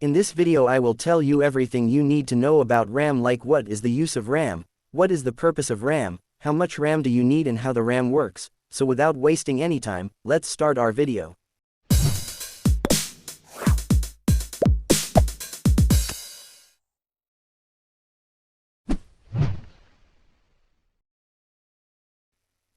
In this video I will tell you everything you need to know about RAM, like what is the use of RAM, what is the purpose of RAM, how much RAM do you need and how the RAM works. So without wasting any time, let's start our video.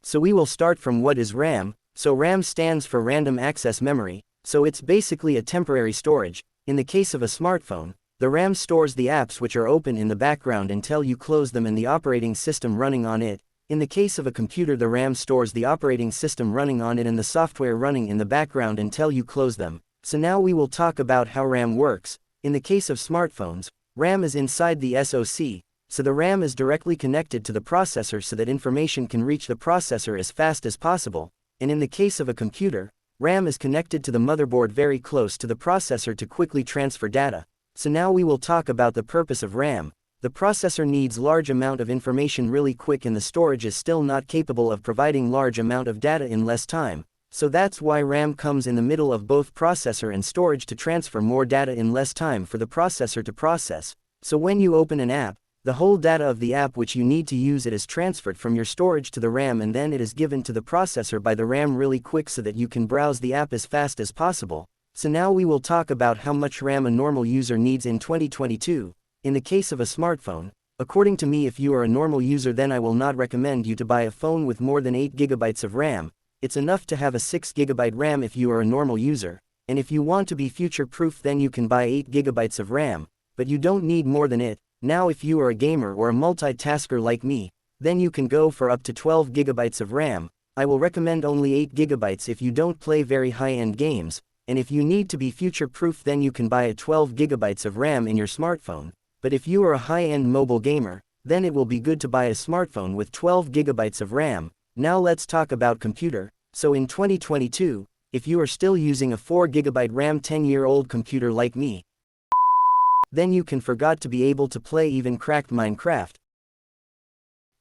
So we will start from what is RAM. So RAM stands for Random Access Memory, so it's basically a temporary storage. In the case of a smartphone, the RAM stores the apps which are open in the background until you close them and the operating system running on it. In the case of a computer, the RAM stores the operating system running on it and the software running in the background until you close them. So now we will talk about how RAM works. In the case of smartphones, RAM is inside the SoC. So the RAM is directly connected to the processor so that information can reach the processor as fast as possible. And in the case of a computer, RAM is connected to the motherboard very close to the processor to quickly transfer data. So now we will talk about the purpose of RAM. The processor needs large amount of information really quick, and the storage is still not capable of providing large amount of data in less time. So that's why RAM comes in the middle of both processor and storage to transfer more data in less time for the processor to process. So when you open an app, the whole data of the app which you need to use it is transferred from your storage to the RAM, and then it is given to the processor by the RAM really quick so that you can browse the app as fast as possible. So now we will talk about how much RAM a normal user needs in 2022. In the case of a smartphone, according to me, if you are a normal user, then I will not recommend you to buy a phone with more than 8 GB of RAM. It's enough to have a 6 GB RAM if you are a normal user. And if you want to be future-proof, then you can buy 8 GB of RAM, but you don't need more than it. Now if you are a gamer or a multitasker like me, then you can go for up to 12 GB of RAM. I will recommend only 8 GB if you don't play very high-end games, and if you need to be future-proof, then you can buy a 12 GB of RAM in your smartphone. But if you are a high-end mobile gamer, then it will be good to buy a smartphone with 12 GB of RAM. Now let's talk about computer. So in 2022, if you are still using a 4 GB RAM 10-year-old computer like me, then you can forgot to be able to play even cracked Minecraft.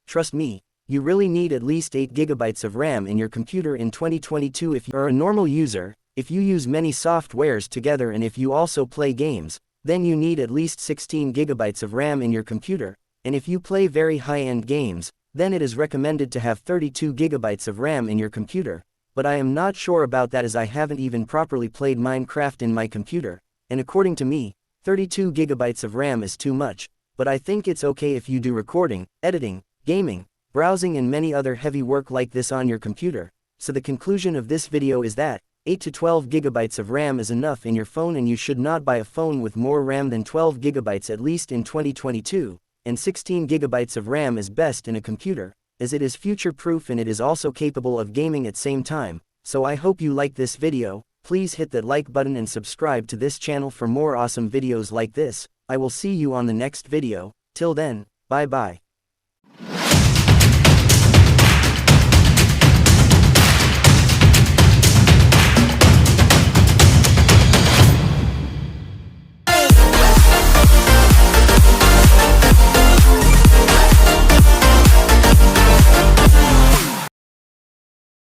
Trust me, you really need at least 8 GB of RAM in your computer in 2022 if you are a normal user. If you use many softwares together and if you also play games, then you need at least 16 GB of RAM in your computer. And if you play very high-end games, then it is recommended to have 32 GB of RAM in your computer. But I am not sure about that, as I haven't even properly played Minecraft in my computer. And according to me, 32 GB of RAM is too much, but I think it's okay if you do recording, editing, gaming, browsing and many other heavy work like this on your computer. So the conclusion of this video is that 8 to 12 GB of RAM is enough in your phone, and you should not buy a phone with more RAM than 12 GB at least in 2022, and 16 GB of RAM is best in a computer, as it is future-proof and it is also capable of gaming at same time. So I hope you like this video. Please hit that like button and subscribe to this channel for more awesome videos like this. I will see you on the next video. Till then, bye bye.